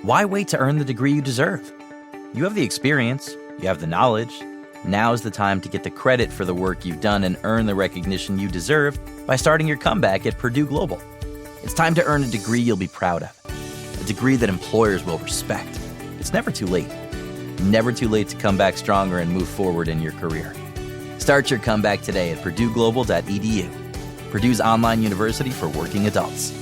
Why wait to earn the degree you deserve? You have the experience, you have the knowledge. Now's the time to get the credit for the work you've done and earn the recognition you deserve by starting your comeback at Purdue Global. It's time to earn a degree you'll be proud of, a degree that employers will respect. It's never too late. Never too late to come back stronger and move forward in your career. Start your comeback today at purdueglobal.edu. Purdue's online university for working adults.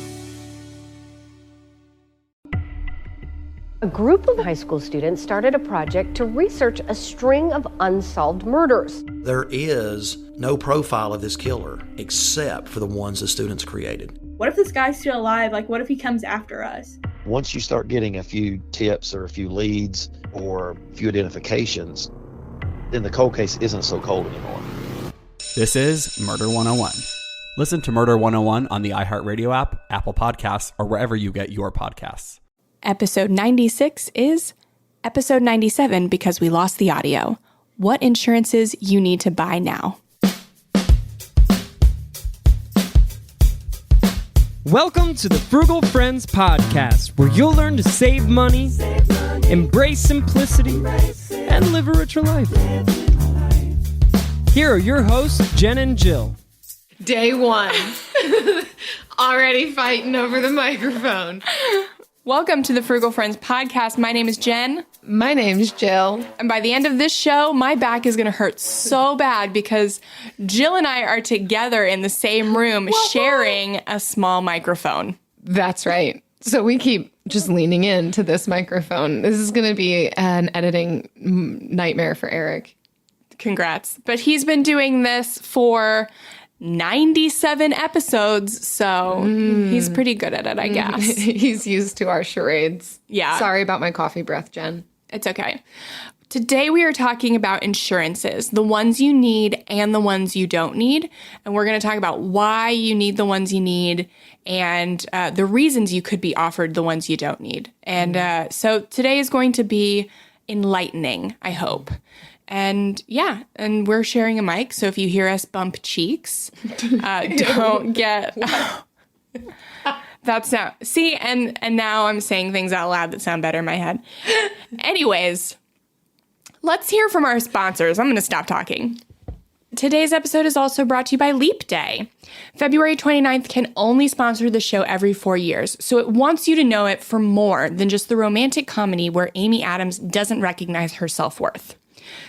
A group of high school students started a project to research a string of unsolved murders. There is no profile of this killer except for the ones the students created. What if this guy's still alive? Like, what if he comes after us? Once you start getting a few tips or a few leads or a few identifications, then the cold case isn't so cold anymore. This is Murder 101. Listen to Murder 101 on the iHeartRadio app, Apple Podcasts, or wherever you get your podcasts. Episode 96 is episode 97 because we lost the audio. What insurances you need to buy now. Welcome to the Frugal Friends podcast, where you'll learn to save money, embrace simplicity, and live a richer life. Here are your hosts, Jen and Jill. Day one. Already fighting over the microphone. Welcome to the Frugal Friends podcast. My name is Jen. My name's Jill. And by the end of this show, my back is going to hurt so bad because Jill and I are together in the same room sharing a small microphone. That's right. So we keep just leaning into this microphone. This is going to be an editing nightmare for Eric. Congrats. But he's been doing this for 97 episodes, so he's pretty good at it, I guess. He's used to our charades. Yeah. Sorry about my coffee breath, Jen. It's okay. Today we are talking about insurances, the ones you need and the ones you don't need. And we're going to talk about why you need the ones you need and the reasons you could be offered the ones you don't need. And so today is going to be enlightening, I hope. And yeah, and we're sharing a mic, so if you hear us bump cheeks, don't get... That's not... See, and now I'm saying things out loud that sound better in my head. Anyways, let's hear from our sponsors. I'm going to stop talking. Today's episode is also brought to you by Leap Day. February 29th can only sponsor the show every 4 years, so it wants you to know it for more than just the romantic comedy where Amy Adams doesn't recognize her self-worth.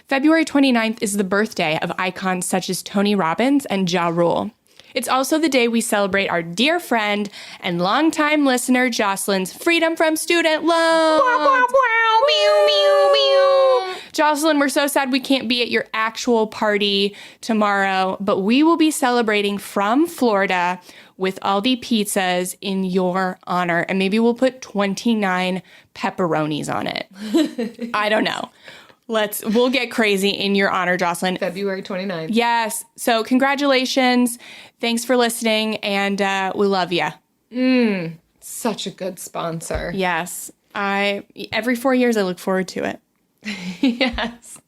February 29th is the birthday of icons such as Tony Robbins and Ja Rule. It's also the day we celebrate our dear friend and longtime listener Jocelyn's freedom from student loans. Jocelyn, we're so sad we can't be at your actual party tomorrow, but we will be celebrating from Florida with Aldi pizzas in your honor, and maybe we'll put 29 pepperonis on it. I don't know. We'll get crazy in your honor, Jocelyn. February 29th. Yes. So congratulations. Thanks for listening. And we love you. Such a good sponsor. Yes. Every 4 years, I look forward to it. Yes.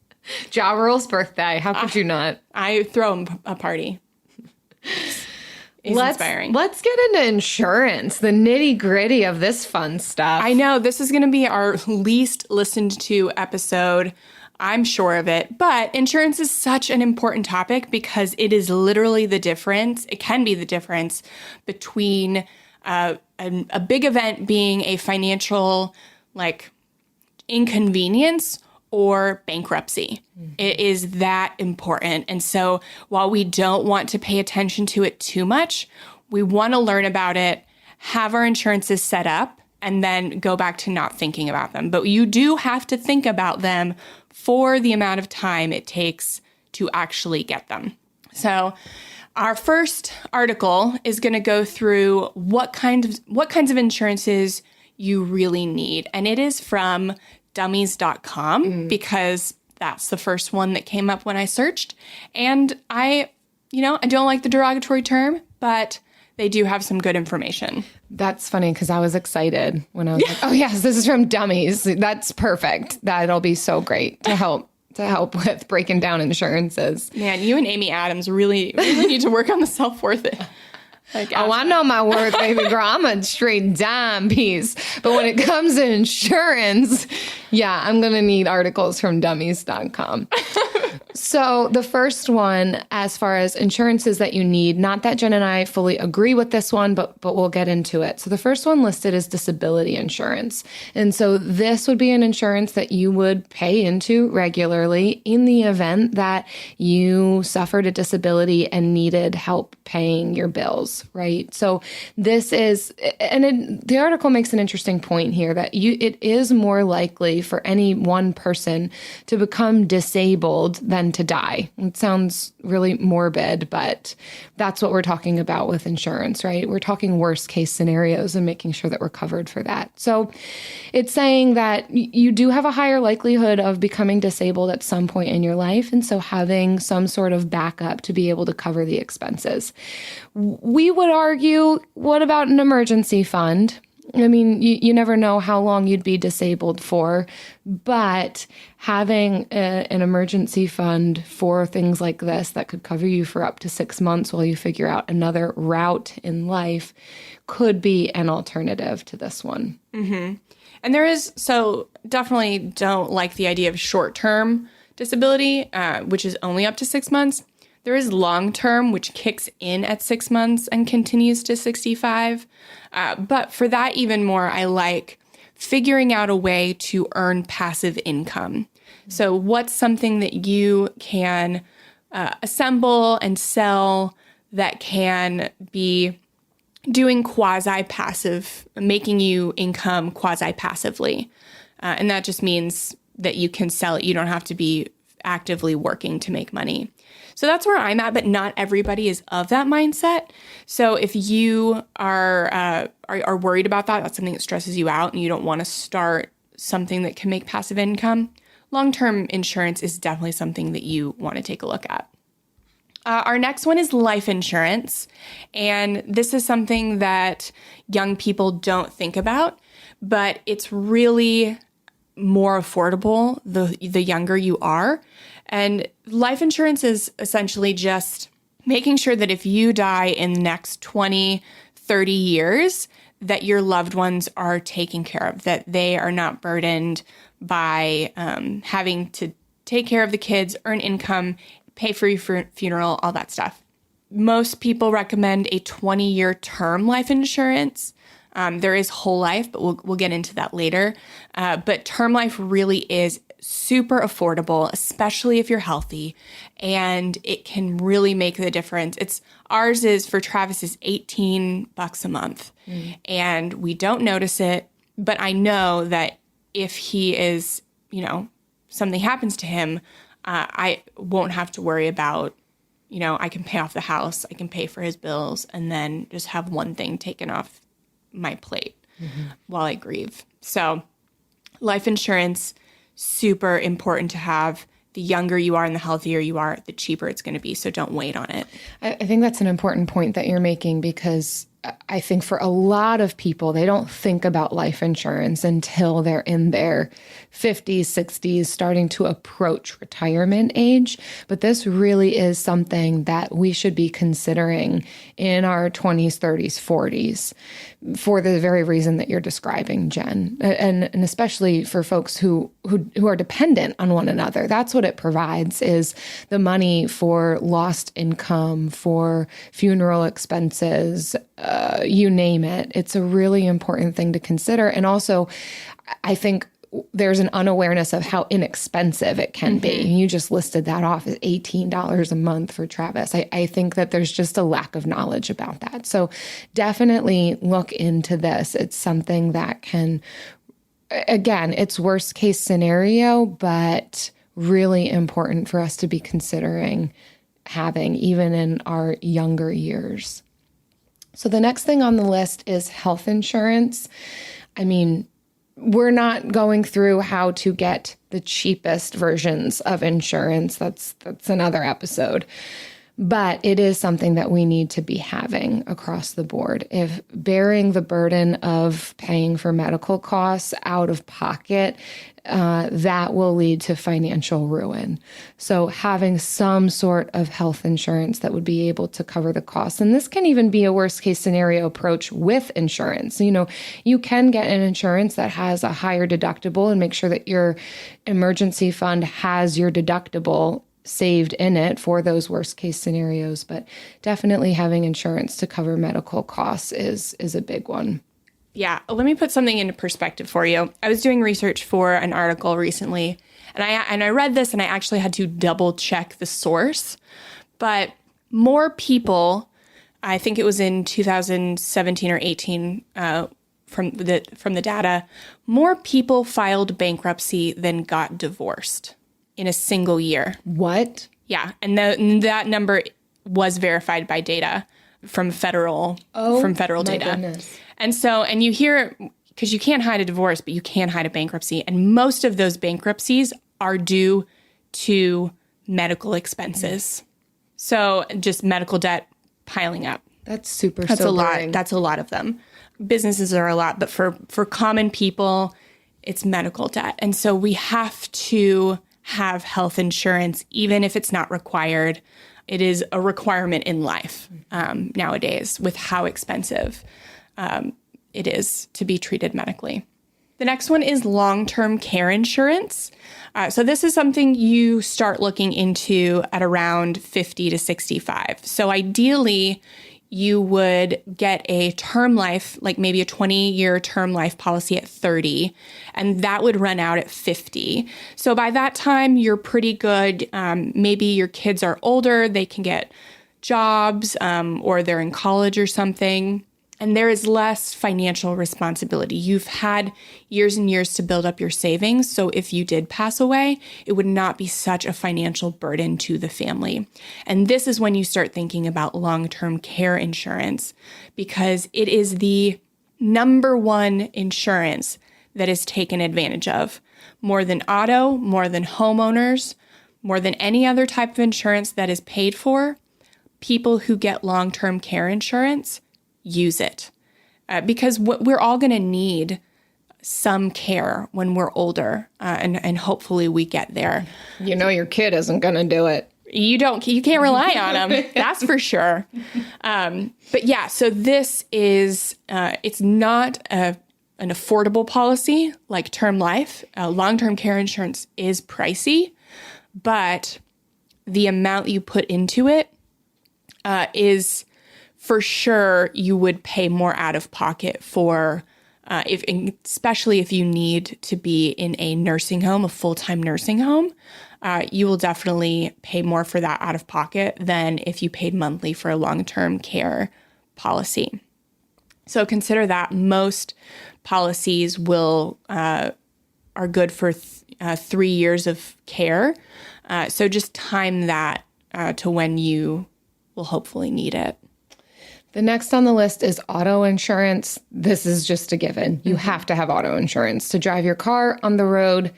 Ja Rule's birthday. How could you not? I throw him a party. He's inspiring. Let's get into insurance, the nitty gritty of this fun stuff. I know this is going to be our least listened to episode. I'm sure of it. But insurance is such an important topic because it is literally the difference. It can be the difference between a big event being a financial inconvenience or bankruptcy. It is that important. And so while we don't want to pay attention to it too much, we want to learn about it, have our insurances set up, and then go back to not thinking about them. But you do have to think about them for the amount of time it takes to actually get them. So our first article is going to go through what kinds of insurances you really need. And it is from dummies.com because that's the first one that came up when I searched. And I don't like the derogatory term, but they do have some good information. That's funny because I was excited when I was like, oh yes, this is from Dummies. That's perfect. That'll be so great to help with breaking down insurances. Man, you and Amy Adams really need to work on the self-worth Oh, I know my worth, baby girl. I'm a straight dime piece. But when it comes to insurance, yeah, I'm going to need articles from dummies.com. So the first one, as far as insurances that you need, not that Jen and I fully agree with this one, but we'll get into it. So the first one listed is disability insurance. And so this would be an insurance that you would pay into regularly in the event that you suffered a disability and needed help paying your bills, right? So this is, the article makes an interesting point here that it is more likely for any one person to become disabled than to die. It sounds really morbid, but that's what we're talking about with insurance, right? We're talking worst case scenarios and making sure that we're covered for that. So it's saying that you do have a higher likelihood of becoming disabled at some point in your life. And so having some sort of backup to be able to cover the expenses. We would argue, what about an emergency fund? I mean, you never know how long you'd be disabled for, but having an emergency fund for things like this that could cover you for up to 6 months while you figure out another route in life could be an alternative to this one. Mm-hmm. And there is, so definitely don't like the idea of short-term disability, which is only up to 6 months. There is long-term, which kicks in at 6 months and continues to 65. But for that even more, I like figuring out a way to earn passive income. So what's something that you can assemble and sell that can be doing quasi-passive, making you income quasi-passively. And that just means that you can sell it. You don't have to be actively working to make money. So that's where I'm at, but not everybody is of that mindset. So if you are worried about that, that's something that stresses you out and you don't want to start something that can make passive income, long-term insurance is definitely something that you want to take a look at. Our next one is life insurance. And this is something that young people don't think about, but it's really more affordable the younger you are. And life insurance is essentially just making sure that if you die in the next 20, 30 years, that your loved ones are taken care of, that they are not burdened by having to take care of the kids, earn income, pay for your funeral, all that stuff. Most people recommend a 20-year term life insurance. There is whole life, but we'll get into that later. But term life really is super affordable, especially if you're healthy, and it can really make the difference. Ours is, for Travis, is $18 a month, and we don't notice it, but I know that if he is, something happens to him, I won't have to worry about, I can pay off the house, I can pay for his bills, and then just have one thing taken off my plate while I grieve. So life insurance, super important to have. The younger you are and the healthier you are, the cheaper it's going to be. So don't wait on it. I think that's an important point that you're making, because I think for a lot of people, they don't think about life insurance until they're in their 50s, 60s, starting to approach retirement age. But this really is something that we should be considering in our 20s, 30s, 40s for the very reason that you're describing, Jen. And especially for folks who are dependent on one another. That's what it provides, is the money for lost income, for funeral expenses, you name it. It's a really important thing to consider. And also, I think there's an unawareness of how inexpensive it can be. You just listed that off as $18 a month for Travis. I think that there's just a lack of knowledge about that. So definitely look into this. It's something that can, again, it's worst case scenario, but really important for us to be considering having even in our younger years. So the next thing on the list is health insurance. I mean, we're not going through how to get the cheapest versions of insurance. That's another episode. But it is something that we need to be having across the board. If bearing the burden of paying for medical costs out of pocket, that will lead to financial ruin. So having some sort of health insurance that would be able to cover the costs. And this can even be a worst case scenario approach with insurance. You know, you can get an insurance that has a higher deductible and make sure that your emergency fund has your deductible saved in it for those worst case scenarios. But definitely having insurance to cover medical costs is a big one. Yeah, let me put something into perspective for you. I was doing research for an article recently, and I read this, and I actually had to double check the source. But more people, I think it was in 2017 or 18, from the data, more people filed bankruptcy than got divorced in a single year. What? Yeah, and that number was verified by data from federal data. Goodness. And so, and you hear, because you can't hide a divorce, but you can hide a bankruptcy. And most of those bankruptcies are due to medical expenses. So just medical debt piling up. That's super That's sobering. a lot. That's a lot of them. Businesses are a lot, but for common people, it's medical debt. And so we have to have health insurance, even if it's not required. It is a requirement in life nowadays with how expensive it is to be treated medically. The next one is long-term care insurance. So this is something you start looking into at around 50 to 65. So ideally, you would get a term life, like maybe a 20-year term life policy at 30, and that would run out at 50. So by that time, you're pretty good. Maybe your kids are older, they can get jobs, or they're in college or something. And there is less financial responsibility. You've had years and years to build up your savings. So if you did pass away, it would not be such a financial burden to the family. And this is when you start thinking about long-term care insurance, because it is the number one insurance that is taken advantage of. More than auto, more than homeowners, more than any other type of insurance that is paid for, people who get long-term care insurance use it because we're all going to need some care when we're older, and hopefully we get there. You know, your kid isn't going to do it. You can't rely on them. That's for sure. But yeah, so this is, it's not an affordable policy like term life. Long-term care insurance is pricey, but the amount you put into it is, for sure, you would pay more out of pocket for, especially if you need to be in a nursing home, a full-time nursing home. You will definitely pay more for that out of pocket than if you paid monthly for a long-term care policy. So consider that most policies are good for 3 years of care. So just time that to when you will hopefully need it. The next on the list is auto insurance. This is just a given. You have to have auto insurance to drive your car on the road.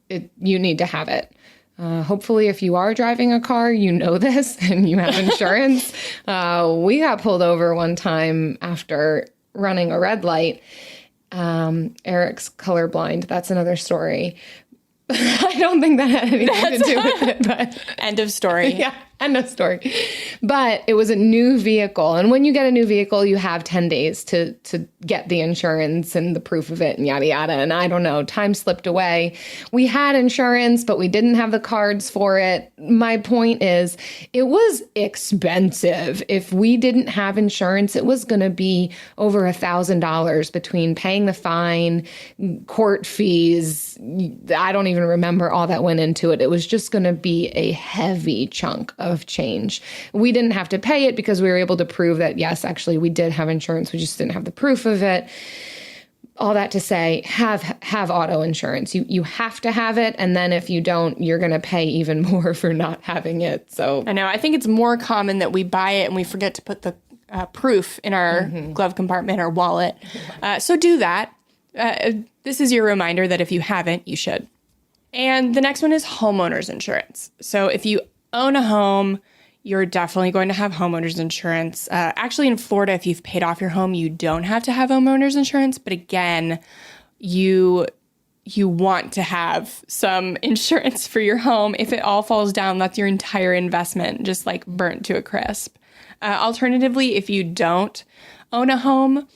You need to have it. Hopefully, if you are driving a car, you know this and you have insurance. We got pulled over one time after running a red light. Eric's colorblind. That's another story. I don't think that had anything to do with it. But end of story. Yeah, end of story. But it was a new vehicle. And when you get a new vehicle, you have 10 days to get the insurance and the proof of it and yada, yada. And I don't know, time slipped away. We had insurance, but we didn't have the cards for it. My point is, it was expensive. If we didn't have insurance, it was going to be over $1,000 between paying the fine, court fees. I don't even remember all that went into it. It was just going to be a heavy chunk of change. We didn't have to pay it because we were able to prove that, yes, actually, we did have insurance. We just didn't have the proof of it. All that to say, have auto insurance. You have to have it. And then if you don't, you're going to pay even more for not having it. So I know. I think it's more common that we buy it and we forget to put the proof in our glove compartment or wallet. So do that. This is your reminder that if you haven't, you should. And the next one is homeowners insurance. So if you own a home, you're definitely going to have homeowners insurance. Actually, in Florida, if you've paid off your home, you don't have to have homeowners insurance. But again, you want to have some insurance for your home. If it all falls down, that's your entire investment, just like burnt to a crisp. Alternatively, if you don't own a home,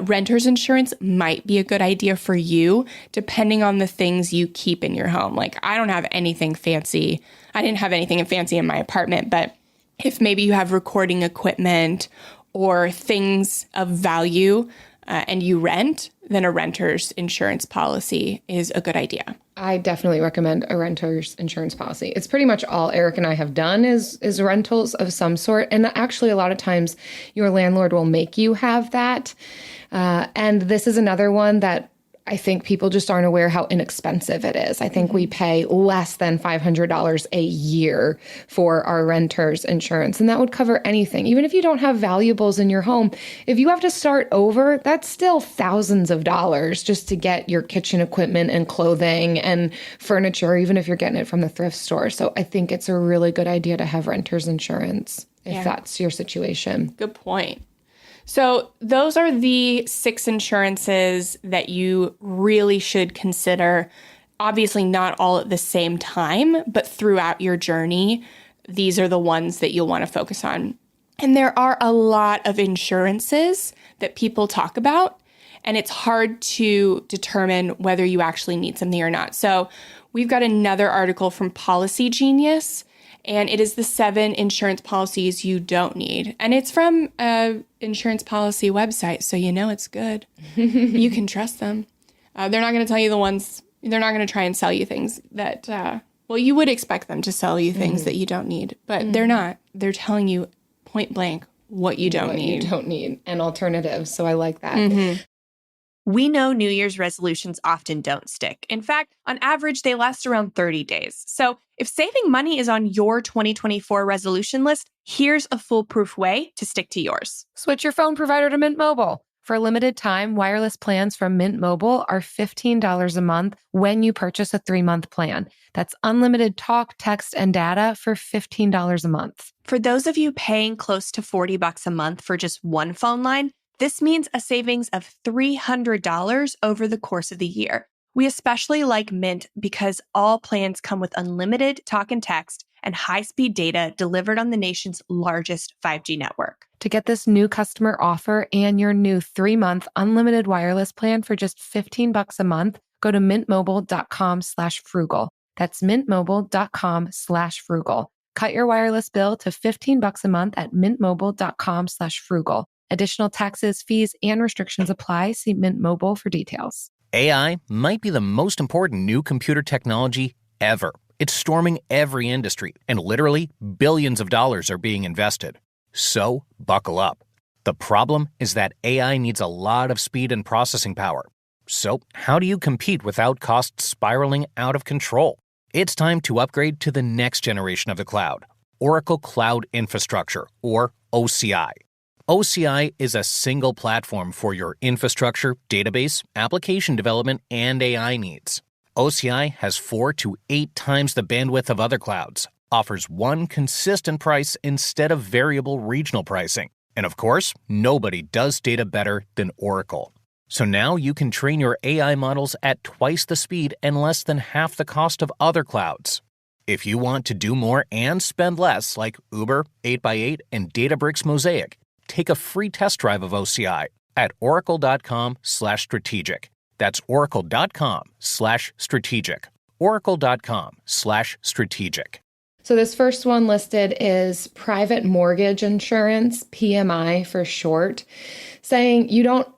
renter's insurance might be a good idea for you, depending on the things you keep in your home. Like, I don't have anything fancy. I didn't have anything fancy in my apartment, but if maybe you have recording equipment or things of value and you rent, then a renter's insurance policy is a good idea. I definitely recommend a renter's insurance policy. It's pretty much all Eric and I have done is rentals of some sort. And actually, a lot of times your landlord will make you have that. And this is another one that I think people just aren't aware how inexpensive it is. I think we pay less than $500 a year for our renter's insurance, and that would cover anything. Even if you don't have valuables in your home, if you have to start over, that's still thousands of dollars just to get your kitchen equipment and clothing and furniture, even if you're getting it from the thrift store. So I think it's a really good idea to have renter's insurance if that's your situation. Good point. So those are the 6 insurances that you really should consider. Obviously, not all at the same time, but throughout your journey, these are the ones that you'll want to focus on. And there are a lot of insurances that people talk about, and it's hard to determine whether you actually need something or not. So we've got another article from Policy Genius, and it is the 7 insurance policies you don't need. And it's from an insurance policy website, so you know it's good. You can trust them. They're not going to tell you the ones, they're not going to try and sell you things that, well, you would expect them to sell you things that you don't need, but they're not. They're telling you point blank what you don't need. You don't need, and alternatives. So I like that. We know New Year's resolutions often don't stick. In fact, on average, they last around 30 days. So if saving money is on your 2024 resolution list, here's a foolproof way to stick to yours. Switch your phone provider to Mint Mobile. For a limited time, wireless plans from Mint Mobile are $15 a month when you purchase a 3-month plan. That's unlimited talk, text, and data for $15 a month. For those of you paying close to $40 a month for just one phone line, this means a savings of $300 over the course of the year. We especially like Mint because all plans come with unlimited talk and text and high-speed data delivered on the nation's largest 5G network. To get this new customer offer and your new 3-month unlimited wireless plan for just $15 a month, go to mintmobile.com/frugal. That's mintmobile.com/frugal. Cut your wireless bill to $15 a month at mintmobile.com/frugal. Additional taxes, fees, and restrictions apply. See Mint Mobile for details. AI might be the most important new computer technology ever. It's storming every industry, and literally billions of dollars are being invested. So, buckle up. The problem is that AI needs a lot of speed and processing power. So, how do you compete without costs spiraling out of control? It's time to upgrade to the next generation of the cloud, Oracle Cloud Infrastructure, or OCI. OCI is a single platform for your infrastructure, database, application development, and AI needs. OCI has 4 to 8 times the bandwidth of other clouds, offers one consistent price instead of variable regional pricing. And of course, nobody does data better than Oracle. So now you can train your AI models at twice the speed and less than half the cost of other clouds. If you want to do more and spend less, like Uber, 8x8, and Databricks Mosaic, take a free test drive of OCI at oracle.com/strategic. That's oracle.com/strategic. oracle.com/strategic. So this first one listed is private mortgage insurance, PMI for short, saying you don't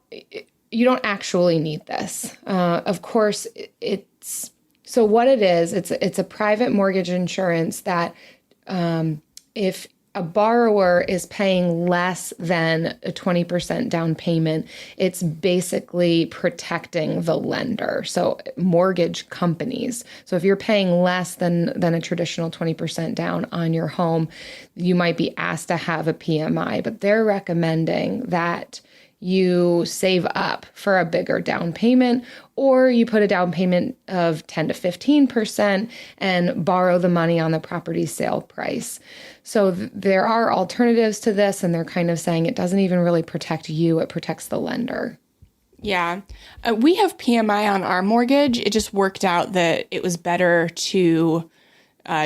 actually need this. Of course, it's so what it is. It's a private mortgage insurance that if a borrower is paying less than a 20% down payment, it's basically protecting the lender. So mortgage companies. So if you're paying less than a traditional 20% down on your home, you might be asked to have a PMI, but they're recommending that you save up for a bigger down payment, or you put a down payment of 10 to 15% and borrow the money on the property sale price. So there are alternatives to this, and they're kind of saying it doesn't even really protect you, it protects the lender. Yeah. We have PMI on our mortgage. It just worked out that it was better to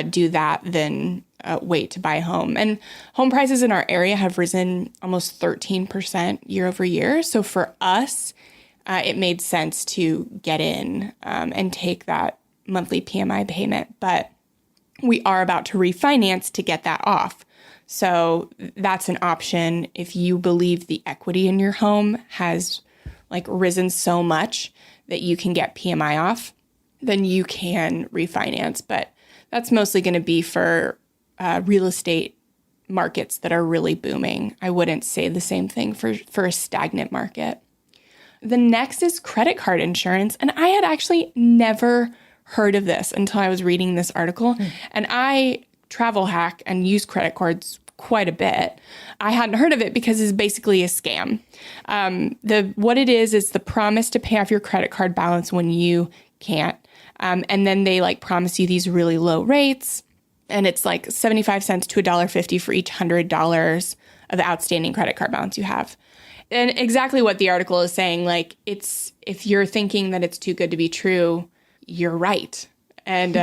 do that than wait to buy a home. And home prices in our area have risen almost 13% year over year. So for us, it made sense to get in and take that monthly PMI payment. But we are about to refinance to get that off. So that's an option if you believe the equity in your home has risen so much that you can get PMI off, then you can refinance. But that's mostly going to be for real estate markets that are really booming. I wouldn't say the same thing for a stagnant market. The next is credit card insurance. And I had actually never heard of this until I was reading this article. And I travel hack and use credit cards quite a bit. I hadn't heard of it because it's basically a scam. What it is the promise to pay off your credit card balance when you can't. And then they promise you these really low rates. And it's 75 cents to $1.50 for each $100 of outstanding credit card balance you have. And exactly what the article is saying, if you're thinking that it's too good to be true, you're right. And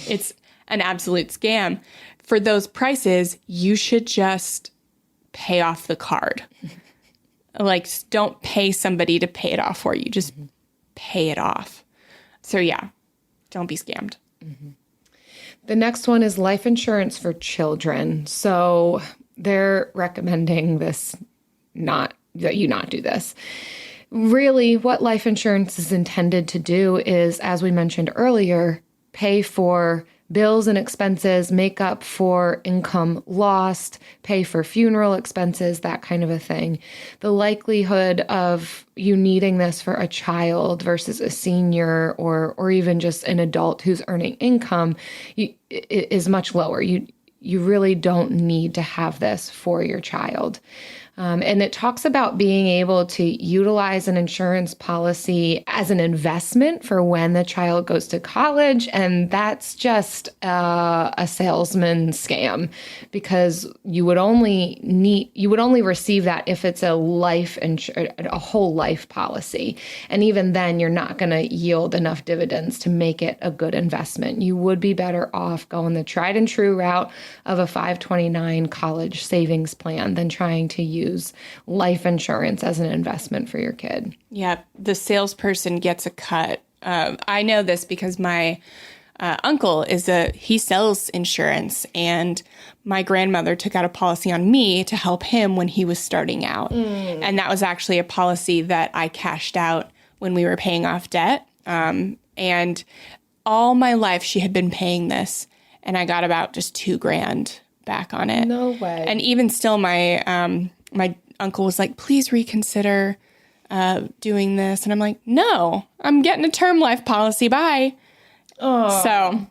it's an absolute scam. For those prices, you should just pay off the card. Don't pay somebody to pay it off for you. Just pay it off. So yeah, don't be scammed. Mm-hmm. The next one is life insurance for children. So they're recommending this, that you not do this. Really, what life insurance is intended to do is, as we mentioned earlier, pay for bills and expenses, make up for income lost, pay for funeral expenses, that kind of a thing. The likelihood of you needing this for a child versus a senior or even just an adult who's earning income is much lower. You really don't need to have this for your child. And it talks about being able to utilize an insurance policy as an investment for when the child goes to college. And that's just a salesman scam, because you would only receive that if it's a whole life policy. And even then, you're not going to yield enough dividends to make it a good investment. You would be better off going the tried and true route of a 529 college savings plan than trying to use life insurance as an investment for your kid. Yeah, the salesperson gets a cut. I know this because my uncle he sells insurance, and my grandmother took out a policy on me to help him when he was starting out. And that was actually a policy that I cashed out when we were paying off debt. And all my life she had been paying this, and I got about just $2,000 back on it. No way. And even still, my uncle was like, please reconsider doing this. And I'm like, no, I'm getting a term life policy. Bye. Oh. So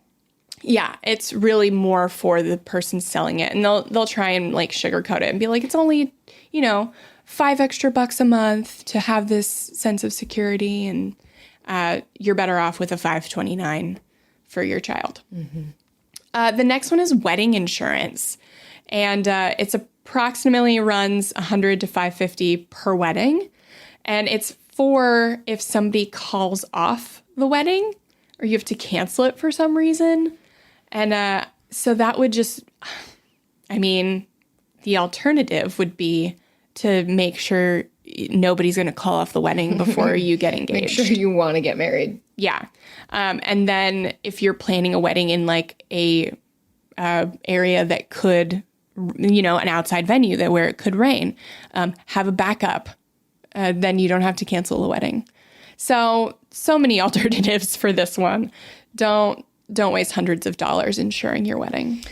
yeah, it's really more for the person selling it. And they'll try and sugarcoat it and be like, it's only, $5 extra a month to have this sense of security. And you're better off with a 529 for your child. Mm-hmm. The next one is wedding insurance. And it's approximately runs $100 to $550 per wedding. And it's for if somebody calls off the wedding or you have to cancel it for some reason. And so that would the alternative would be to make sure nobody's going to call off the wedding before you get engaged. Make sure you want to get married. Yeah. And then if you're planning a wedding in a area that could, an outside venue where it could rain, have a backup. Then you don't have to cancel the wedding. So many alternatives for this one. Don't waste hundreds of dollars insuring your wedding.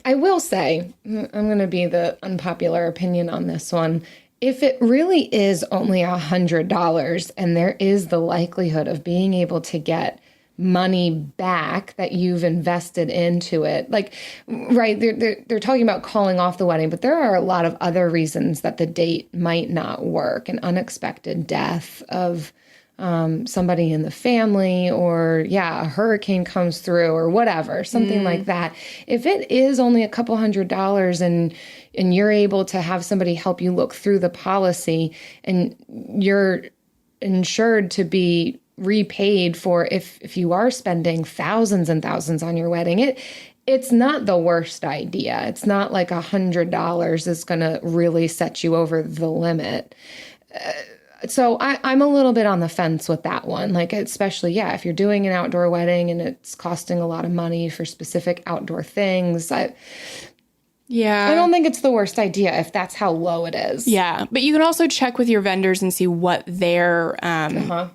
I will say, I'm going to be the unpopular opinion on this one. If it really is only $100 and there is the likelihood of being able to get money back that you've invested into it. Like, right, they're talking about calling off the wedding, but there are a lot of other reasons that the date might not work. An unexpected death of somebody in the family, or a hurricane comes through, or whatever, something like that. If it is only a couple $100 and you're able to have somebody help you look through the policy, and you're insured to be repaid for if you are spending thousands and thousands on your wedding, it's not the worst idea. It's not like $100 is going to really set you over the limit. So I'm a little bit on the fence with that one. Like, especially, if you're doing an outdoor wedding and it's costing a lot of money for specific outdoor things, I don't think it's the worst idea if that's how low it is. Yeah, but you can also check with your vendors and see what their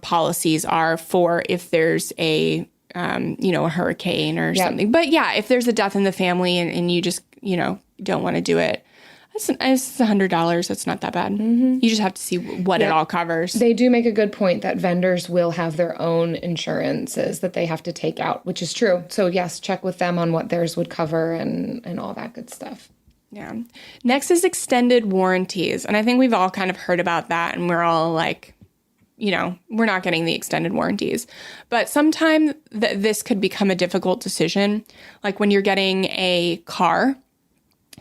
policies are for if there's a hurricane or something. But if there's a death in the family and you just, don't want to do it, it's $100. It's not that bad. You just have to see what it all covers. They do make a good point that vendors will have their own insurances that they have to take out, which is true. So yes, check with them on what theirs would cover and all that good stuff. Yeah. Next is extended warranties. And I think we've all kind of heard about that, and we're all like, we're not getting the extended warranties. But sometimes this could become a difficult decision. Like when you're getting a car,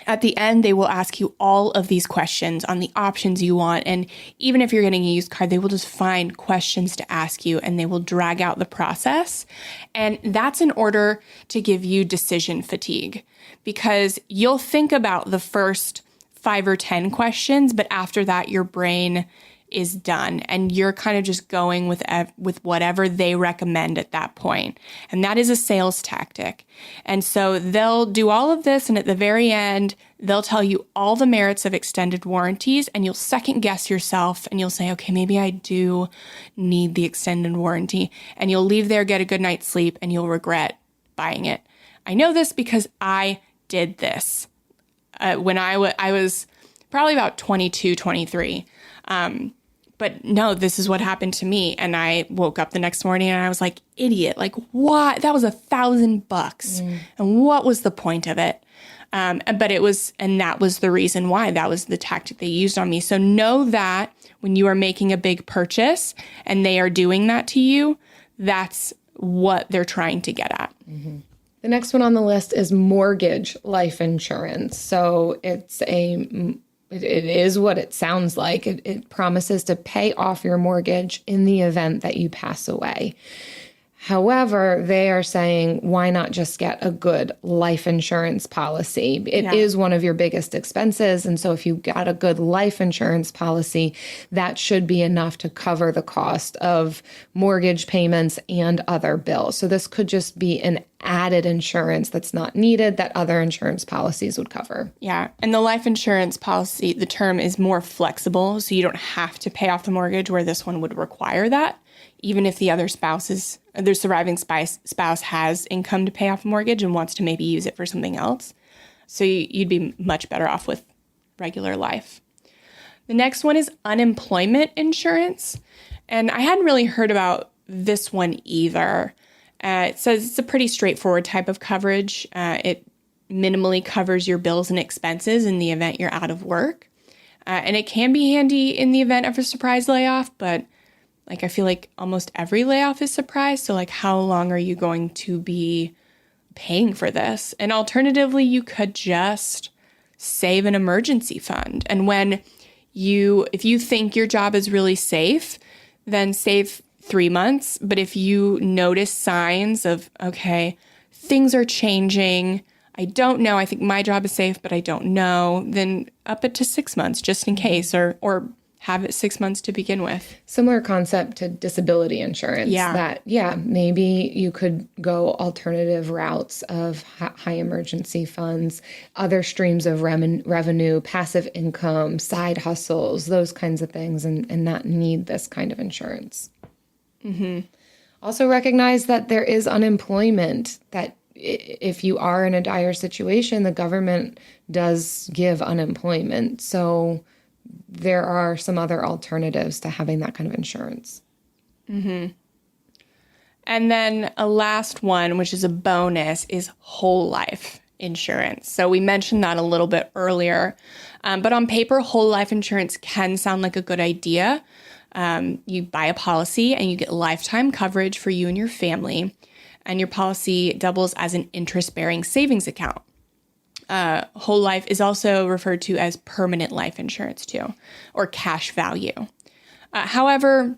at the end, they will ask you all of these questions on the options you want. And even if you're getting a used car, they will just find questions to ask you, and they will drag out the process. And that's in order to give you decision fatigue, because you'll think about the first 5 or 10 questions, but after that, your brain is done and you're kind of just going with whatever they recommend at that point. And that is a sales tactic. And so they'll do all of this, and at the very end, they'll tell you all the merits of extended warranties, and you'll second guess yourself and you'll say, okay, maybe I do need the extended warranty, and you'll leave there, get a good night's sleep, and you'll regret buying it. I know this because I did this when I was probably about 22, 23. But no, this is what happened to me. And I woke up the next morning and I was like, idiot, like what? That was $1,000. And what was the point of it? But it was, and that was the reason why. That was the tactic they used on me. So know that when you are making a big purchase and they are doing that to you, that's what they're trying to get at. Mm-hmm. The next one on the list is mortgage life insurance. So it is what it sounds like. It promises to pay off your mortgage in the event that you pass away. However, they are saying, why not just get a good life insurance policy? It is one of your biggest expenses. And so if you got a good life insurance policy, that should be enough to cover the cost of mortgage payments and other bills. So this could just be an added insurance that's not needed that other insurance policies would cover. Yeah. And the life insurance policy, the term is more flexible. So you don't have to pay off the mortgage, where this one would require that, even if the other their surviving spouse has income to pay off a mortgage and wants to maybe use it for something else. So you'd be much better off with regular life. The next one is unemployment insurance. And I hadn't really heard about this one either. It says it's a pretty straightforward type of coverage. It minimally covers your bills and expenses in the event you're out of work. And it can be handy in the event of a surprise layoff, but I feel like almost every layoff is surprise. So how long are you going to be paying for this? And alternatively, you could just save an emergency fund. And if you think your job is really safe, then save 3 months. But if you notice signs of, okay, things are changing, I don't know, I think my job is safe, but I don't know, then up it to 6 months just in case, or have it 6 months to begin with. Similar concept to disability insurance. Maybe you could go alternative routes of high emergency funds, other streams of revenue, passive income, side hustles, those kinds of things, and not need this kind of insurance. Mm-hmm. Also recognize that there is unemployment, that if you are in a dire situation, the government does give unemployment. So there are some other alternatives to having that kind of insurance. Mm-hmm. And then a last one, which is a bonus, is whole life insurance. So we mentioned that a little bit earlier, but on paper, whole life insurance can sound like a good idea. You buy a policy and you get lifetime coverage for you and your family, and your policy doubles as an interest-bearing savings account. Whole life is also referred to as permanent life insurance too, or cash value. However,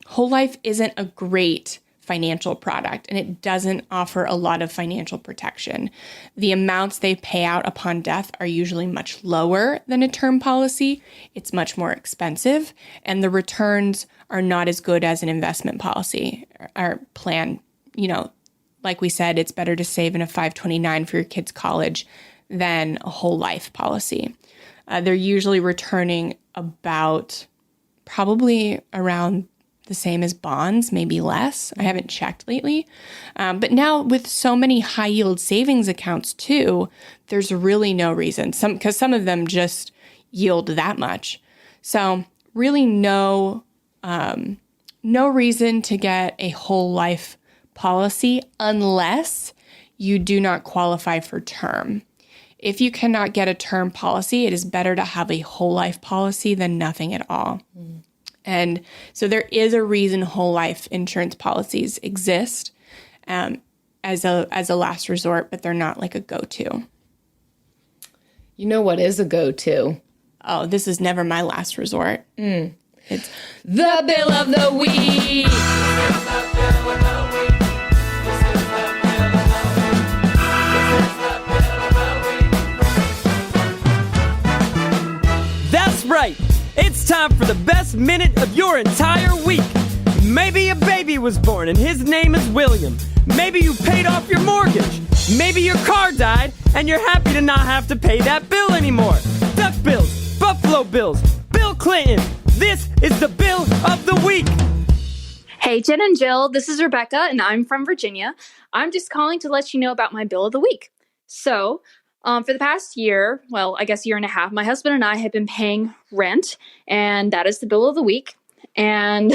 whole life isn't a great financial product, and it doesn't offer a lot of financial protection. The amounts they pay out upon death are usually much lower than a term policy. It's much more expensive, and the returns are not as good as an investment policy or plan. You know, like we said, it's better to save in a 529 for your kids' college than a whole life policy. They're usually returning about probably around the same as bonds, maybe less. I haven't checked lately. But now with so many high yield savings accounts too, there's really no reason, because some of them just yield that much. So really no reason to get a whole life policy unless you do not qualify for term. If you cannot get a term policy, it is better to have a whole life policy than nothing at all. And so there is a reason whole life insurance policies exist as a last resort, but they're not like a go-to. You know what is a go-to? Oh, this is never my last resort. It's the bill of the week. That's right. It's time for the best minute of your entire week. Maybe a baby was born and his name is William. Maybe you paid off your mortgage. Maybe your car died and you're happy to not have to pay that bill anymore. Duck bills, Buffalo Bills, Bill Clinton. This is the bill of the week. Hey, Jen and Jill, this is Rebecca and I'm from Virginia. I'm just calling to let you know about my bill of the week. So, for the past year, well, I guess year and a half, my husband and I have been paying rent, and that is the bill of the week. And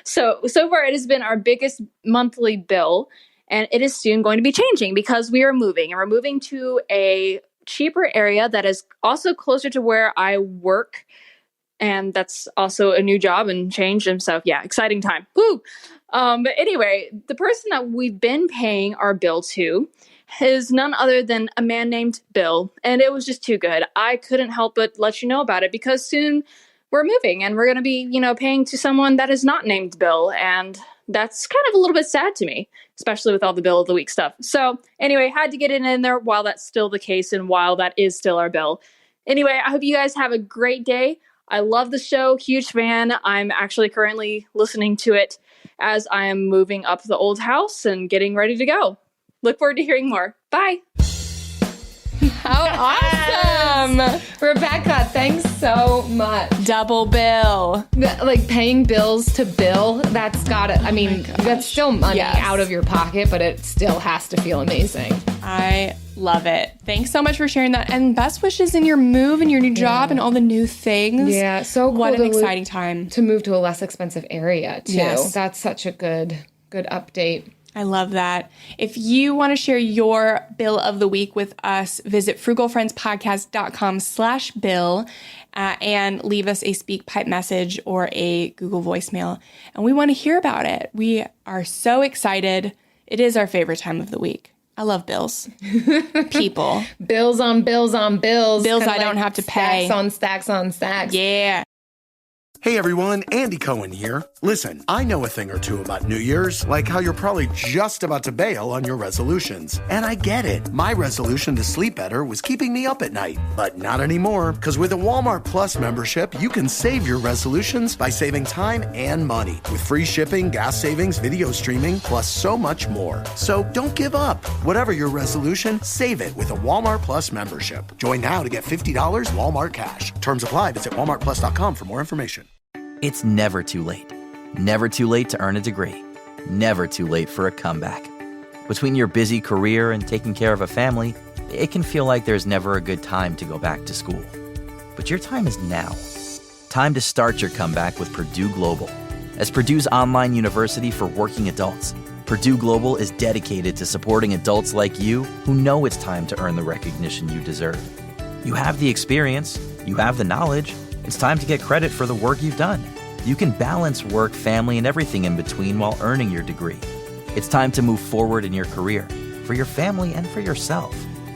so far it has been our biggest monthly bill, and it is soon going to be changing because we are moving, and we're moving to a cheaper area that is also closer to where I work, and that's also a new job and change. And so, yeah, exciting time. Woo! But anyway, the person that we've been paying our bill to is none other than a man named Bill, and it was just too good. I couldn't help but let you know about it because soon we're moving and we're going to be, paying to someone that is not named Bill, and that's kind of a little bit sad to me, especially with all the bill of the week stuff. So anyway, had to get it in there while that's still the case and while that is still our bill. Anyway, I hope you guys have a great day. I love the show, huge fan. I'm actually currently listening to it as I am moving up the old house and getting ready to go. Look forward to hearing more. Bye. How awesome. Rebecca, thanks so much. Double bill. Like paying bills to Bill, that's that's still money out of your pocket, but it still has to feel amazing. I love it. Thanks so much for sharing that. And best wishes in your move and your new job and all the new things. Yeah, so cool. What an exciting time. To move to a less expensive area, too. Yes. That's such a good update. I love that. If you want to share your bill of the week with us, visit frugalfriendspodcast.com/bill and leave us a SpeakPipe message or a Google voicemail. And we want to hear about it. We are so excited. It is our favorite time of the week. I love bills. People. Bills on bills on bills. Bills Kinda I don't have to pay. Stacks on stacks on stacks. Yeah. Hey everyone, Andy Cohen here. Listen, I know a thing or two about New Year's, like how you're probably just about to bail on your resolutions. And I get it. My resolution to sleep better was keeping me up at night. But not anymore, because with a Walmart Plus membership, you can save your resolutions by saving time and money. With free shipping, gas savings, video streaming, plus so much more. So don't give up. Whatever your resolution, save it with a Walmart Plus membership. Join now to get $50 Walmart cash. Terms apply. Visit walmartplus.com for more information. It's never too late. Never too late to earn a degree. Never too late for a comeback. Between your busy career and taking care of a family, it can feel like there's never a good time to go back to school. But your time is now. Time to start your comeback with Purdue Global. As Purdue's online university for working adults, Purdue Global is dedicated to supporting adults like you who know it's time to earn the recognition you deserve. You have the experience, you have the knowledge, it's time to get credit for the work you've done. You can balance work, family, and everything in between while earning your degree. It's time to move forward in your career, for your family and for yourself,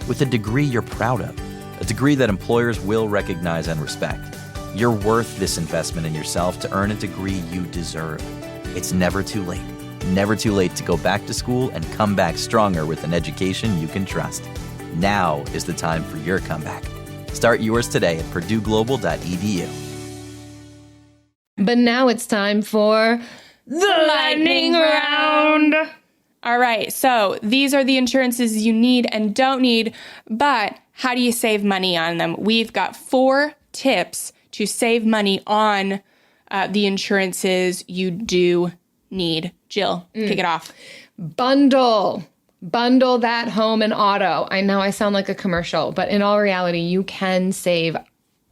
with a degree you're proud of, a degree that employers will recognize and respect. You're worth this investment in yourself to earn a degree you deserve. It's never too late. Never too late to go back to school and come back stronger with an education you can trust. Now is the time for your comeback. Start yours today at purdueglobal.edu. But now it's time for the lightning round. All right, so these are the insurances you need and don't need, but how do you save money on them? We've got 4 tips to save money on the insurances you do need. Jill, kick it off. Bundle that home and auto. I know I sound like a commercial, but in all reality, you can save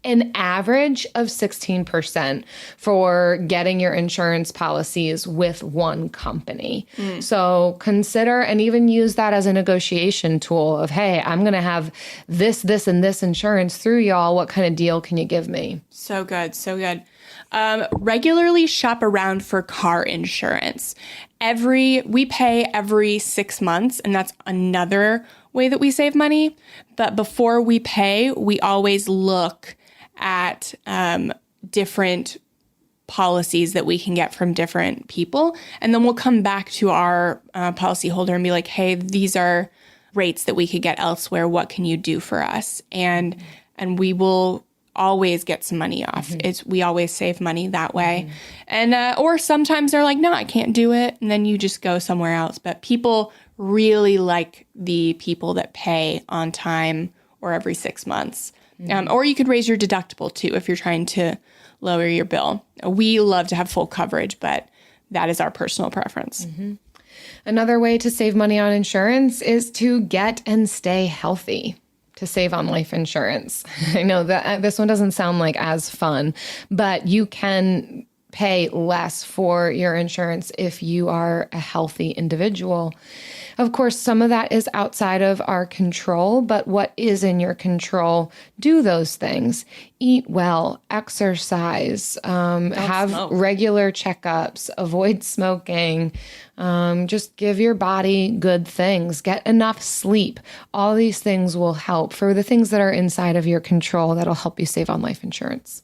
an average of 16% for getting your insurance policies with one company. So consider and even use that as a negotiation tool of, hey, I'm going to have this, and this insurance through y'all. What kind of deal can you give me? So good, so good. Regularly shop around for car insurance. We pay every 6 months, and that's another way that we save money. But before we pay, we always look at different policies that we can get from different people. And then we'll come back to our policyholder and be like, hey, these are rates that we could get elsewhere. What can you do for us? And we will always get some money off. We always save money that way. And or sometimes they're like, no, I can't do it. And then you just go somewhere else. But people really like the people that pay on time or every 6 months. Or you could raise your deductible too if you're trying to lower your bill. We love to have full coverage, but that is our personal preference. Another way to save money on insurance is to get and stay healthy. To save on life insurance. I know that this one doesn't sound like as fun, but you can pay less for your insurance if you are a healthy individual. Of course, some of that is outside of our control, but what is in your control, do those things. Eat well, exercise, have regular checkups, avoid smoking, just give your body good things, get enough sleep. All these things will help. For the things that are inside of your control, that'll help you save on life insurance.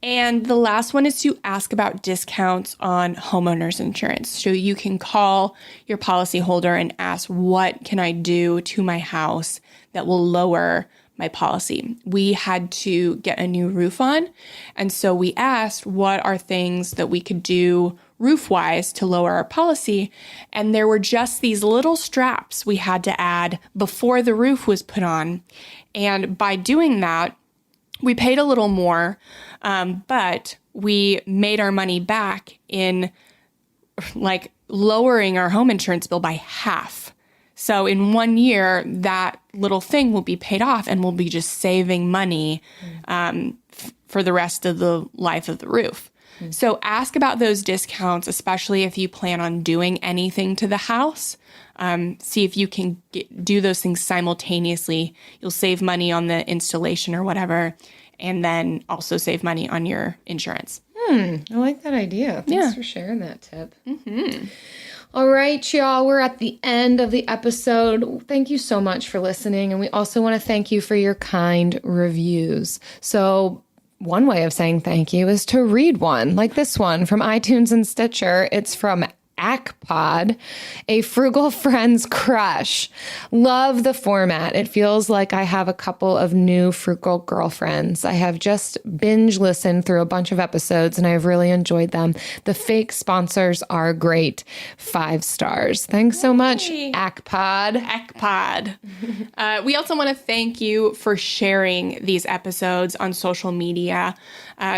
And the last one is to ask about discounts on homeowners insurance. So you can call your policyholder and ask, what can I do to my house that will lower my policy? We had to get a new roof on. And so we asked, what are things that we could do roof-wise to lower our policy? And there were just these little straps we had to add before the roof was put on. And by doing that, we paid a little more, but we made our money back in like lowering our home insurance bill by half. So in 1 year, that little thing will be paid off and we'll be just saving money for the rest of the life of the roof. So ask about those discounts, especially if you plan on doing anything to the house. See if you can do those things simultaneously. You'll save money on the installation or whatever, and then also save money on your insurance. I like that idea. Thanks for sharing that tip. All right, y'all, we're at the end of the episode. Thank you so much for listening. And we also want to thank you for your kind reviews. So one way of saying thank you is to read one, like this one from iTunes and Stitcher. It's from ACPOD, a Frugal Friends Crush. Love the format. It feels like I have a couple of new Frugal girlfriends. I have just binge listened through a bunch of episodes and I've really enjoyed them. The fake sponsors are great. 5 stars. Thanks so much, ACPOD. We also want to thank you for sharing these episodes on social media.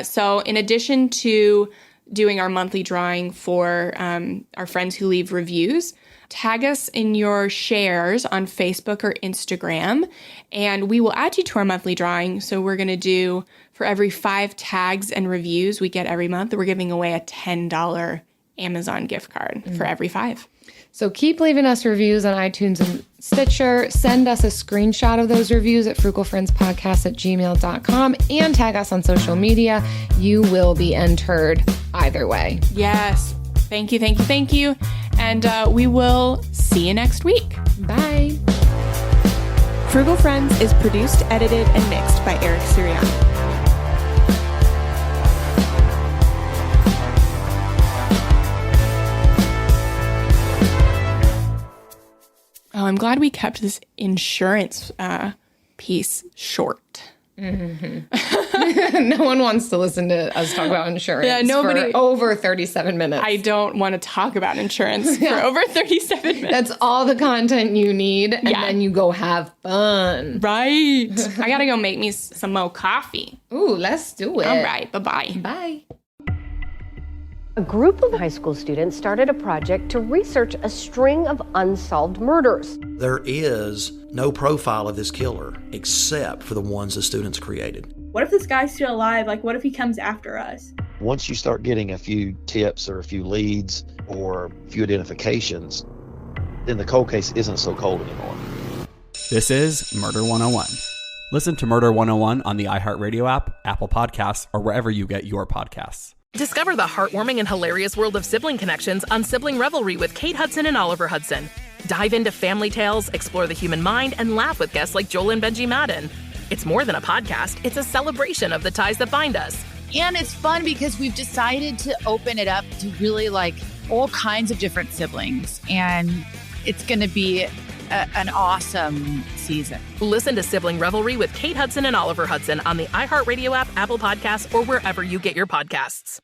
So in addition to doing our monthly drawing for our friends who leave reviews, tag us in your shares on Facebook or Instagram, and we will add you to our monthly drawing. So we're going to do, for every 5 tags and reviews we get every month, we're giving away a $10 Amazon gift card for every 5. So keep leaving us reviews on iTunes and Stitcher. Send us a screenshot of those reviews at frugalfriendspodcast@gmail.com and tag us on social media. You will be entered either way. Yes. Thank you, thank you, thank you. And we will see you next week. Bye. Frugal Friends is produced, edited, and mixed by Eric Sirianni. Oh, I'm glad we kept this insurance piece short. Mm-hmm. No one wants to listen to us talk about insurance for over 37 minutes. I don't want to talk about insurance for over 37 minutes. That's all the content you need, and then you go have fun. Right. I got to go make me some more coffee. Ooh, let's do it. All right. Bye-bye. Bye. A group of high school students started a project to research a string of unsolved murders. There is no profile of this killer except for the ones the students created. What if this guy's still alive? Like, what if he comes after us? Once you start getting a few tips or a few leads or a few identifications, then the cold case isn't so cold anymore. This is Murder 101. Listen to Murder 101 on the iHeartRadio app, Apple Podcasts, or wherever you get your podcasts. Discover the heartwarming and hilarious world of sibling connections on Sibling Revelry with Kate Hudson and Oliver Hudson. Dive into family tales, explore the human mind, and laugh with guests like Joel and Benji Madden. It's more than a podcast, it's a celebration of the ties that bind us. And it's fun because we've decided to open it up to really like all kinds of different siblings. And it's going to be an awesome season. Listen to Sibling Revelry with Kate Hudson and Oliver Hudson on the iHeartRadio app, Apple Podcasts, or wherever you get your podcasts.